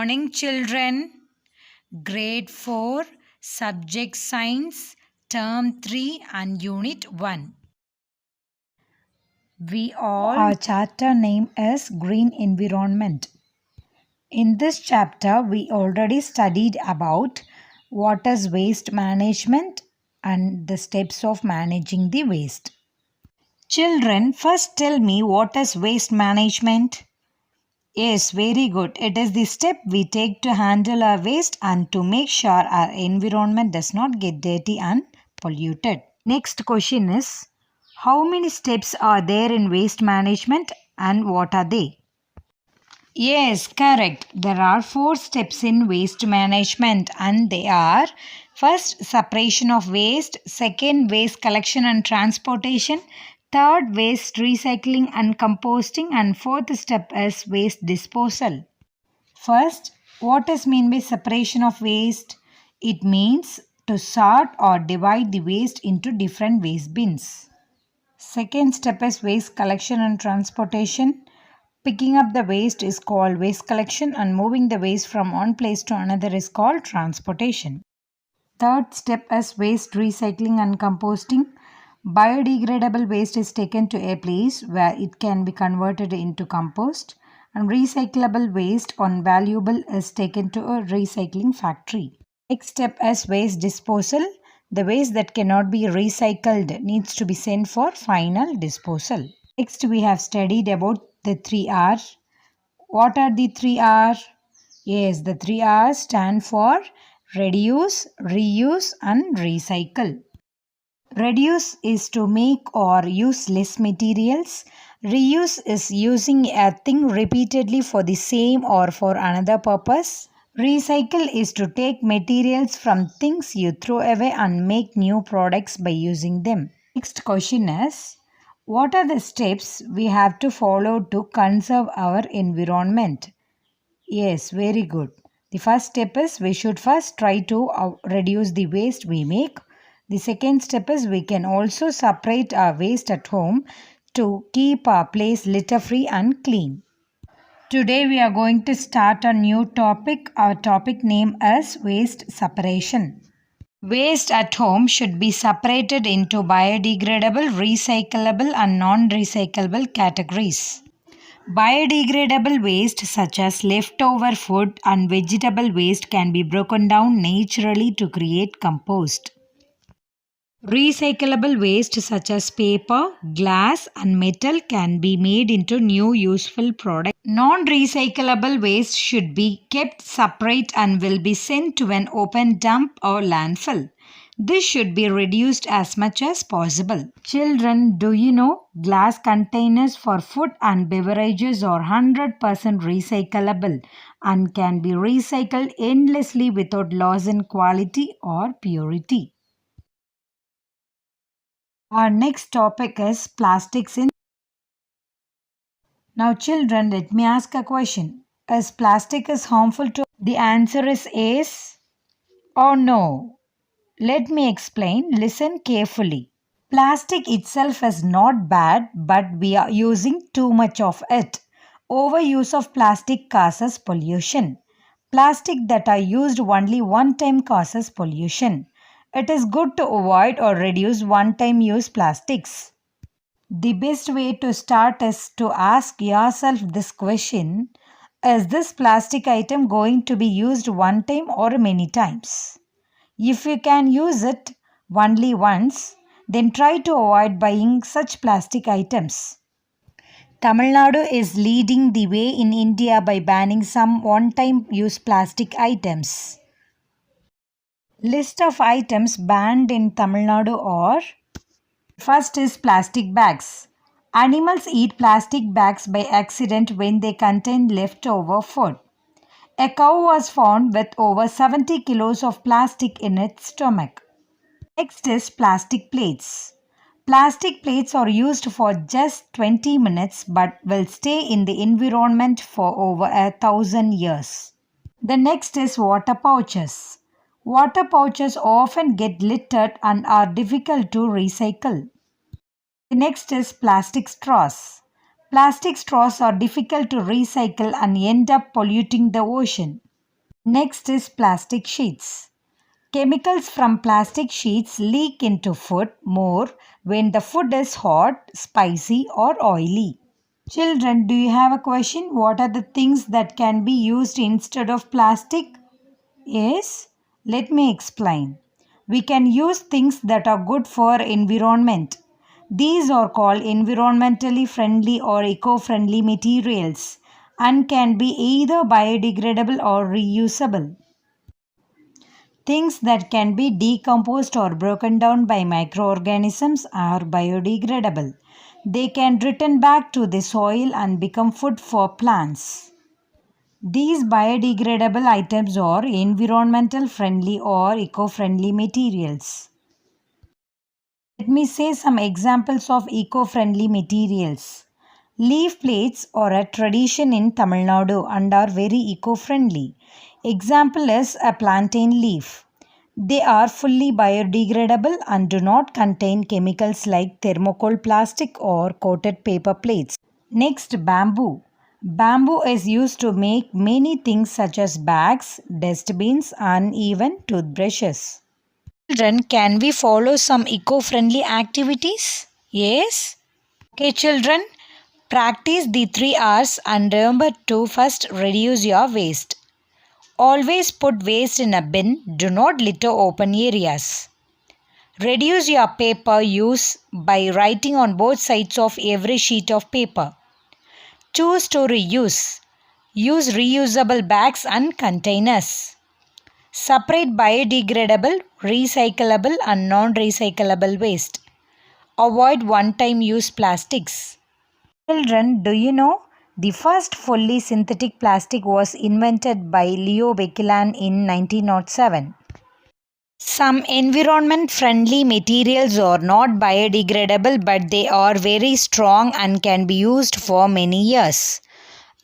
morning, children. Grade 4, Subject Science, Term 3 and Unit 1. Our chapter name is Green Environment. In this chapter, we already studied about what is waste management and the steps of managing the waste. Children, first tell me what is waste management? Yes, very good. It is the step we take to handle our waste and to make sure our environment does not get dirty and polluted. Next question is, how many steps are there in waste management and what are they? Yes, correct. There are 4 steps in waste management and they are: first, separation of waste; second, waste collection and transportation; third, waste recycling and composting; and fourth step is waste disposal. First, what is meant by separation of waste? It means to sort or divide the waste into different waste bins. Second step is waste collection and transportation. Picking up the waste is called waste collection and moving the waste from one place to another is called transportation. Third step is waste recycling and composting. Biodegradable waste is taken to a place where it can be converted into compost, and recyclable waste on valuable is taken to a recycling factory. Next step is waste disposal. The waste that cannot be recycled needs to be sent for final disposal. Next, we have studied about the 3 R. What are the 3 R? Yes, the 3 R's stand for reduce, reuse and recycle. Reduce is to make or use less materials. Reuse is using a thing repeatedly for the same or for another purpose. Recycle is to take materials from things you throw away and make new products by using them. Next question is, what are the steps we have to follow to conserve our environment? Yes, very good. The first step is we should first try to reduce the waste we make. The second step is we can also separate our waste at home to keep our place litter free and clean. Today we are going to start a new topic. Our topic name is waste separation. Waste at home should be separated into biodegradable, recyclable and non-recyclable categories. Biodegradable waste such as leftover food and vegetable waste can be broken down naturally to create compost. Recyclable waste such as paper, glass and metal can be made into new useful products. Non-recyclable waste should be kept separate and will be sent to an open dump or landfill. This should be reduced as much as possible. Children, do you know glass containers for food and beverages are 100% recyclable and can be recycled endlessly without loss in quality or purity. Our next topic is plastics in. Now children, let me ask a question. Is plastic is harmful to? The answer is yes or no. Let me explain. Listen carefully. Plastic itself is not bad, but we are using too much of it. Overuse of plastic causes pollution. Plastic that are used only one time causes pollution. It is good to avoid or reduce one-time use plastics. The best way to start is to ask yourself this question: is this plastic item going to be used one time or many times? If you can use it only once, then try to avoid buying such plastic items. Tamil Nadu is leading the way in India by banning some one-time use plastic items. List of items banned in Tamil Nadu are: first is plastic bags. Animals eat plastic bags by accident when they contain leftover food. A cow was found with over 70 kilos of plastic in its stomach. Next is plastic plates. Plastic plates are used for just 20 minutes but will stay in the environment for over 1,000 years. The next is water pouches. Water pouches often get littered and are difficult to recycle. The next is plastic straws. Plastic straws are difficult to recycle and end up polluting the ocean. Next is plastic sheets. Chemicals from plastic sheets leak into food more when the food is hot, spicy, or oily. Children, do you have a question? What are the things that can be used instead of plastic? Yes, let me explain. We can use things that are good for environment. These are called environmentally friendly or eco-friendly materials and can be either biodegradable or reusable. Things that can be decomposed or broken down by microorganisms are biodegradable. They can return back to the soil and become food for plants. These biodegradable items are environmental friendly or eco-friendly materials. Let me say some examples of eco-friendly materials. Leaf plates are a tradition in Tamil Nadu and are very eco-friendly. Example is a plantain leaf. They are fully biodegradable and do not contain chemicals like thermocol plastic or coated paper plates. Next, bamboo. Bamboo is used to make many things such as bags, dustbins, and even toothbrushes. Children, can we follow some eco-friendly activities? Yes. Okay, children, practice the 3 R's and remember to first reduce your waste. Always put waste in a bin. Do not litter open areas. Reduce your paper use by writing on both sides of every sheet of paper. Choose to reuse. Use reusable bags and containers. Separate biodegradable, recyclable and non-recyclable waste. Avoid one-time use plastics. Children, do you know the first fully synthetic plastic was invented by Leo Baekeland in 1907? Some environment friendly materials are not biodegradable but they are very strong and can be used for many years.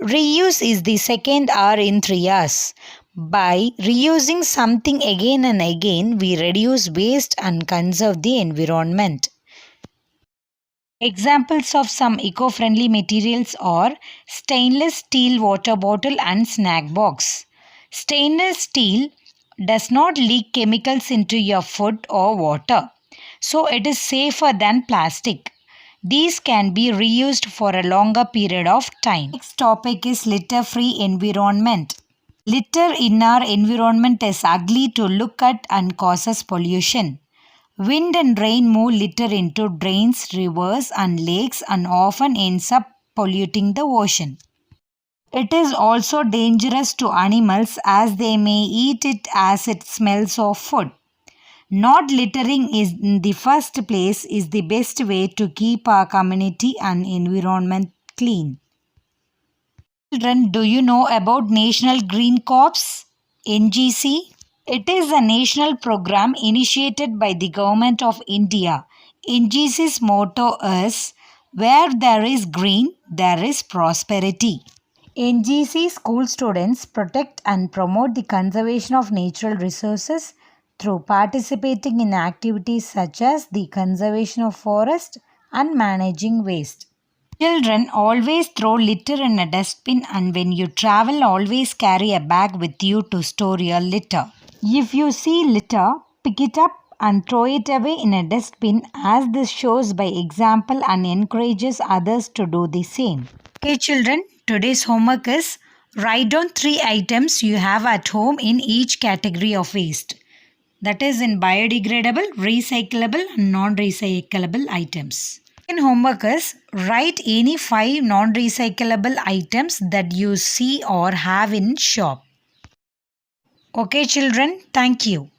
Reuse is the second R in 3 Rs. By reusing something again and again, we reduce waste and conserve the environment. Examples of some eco-friendly materials are stainless steel water bottle and snack box. Stainless steel does not leak chemicals into your food or water, so it is safer than plastic. These can be reused for a longer period of time. Next topic is litter-free environment. Litter in our environment is ugly to look at and causes pollution. Wind and rain move litter into drains, rivers, and lakes and often ends up polluting the ocean. It is also dangerous to animals as they may eat it as it smells of food. Not littering is in the first place is the best way to keep our community and environment clean. Children, do you know about National Green Corps, NGC? It is a national program initiated by the Government of India. NGC's motto is where there is green, there is prosperity. NGC school students protect and promote the conservation of natural resources through participating in activities such as the conservation of forest and managing waste. Children, always throw litter in a dustbin and when you travel always carry a bag with you to store your litter. If you see litter, pick it up and throw it away in a dustbin as this shows by example and encourages others to do the same. Okay children, today's homework is write down 3 items you have at home in each category of waste. That is in biodegradable, recyclable and non-recyclable items. Second homework is write any 5 non-recyclable items that you see or have in shop. Okay children, thank you.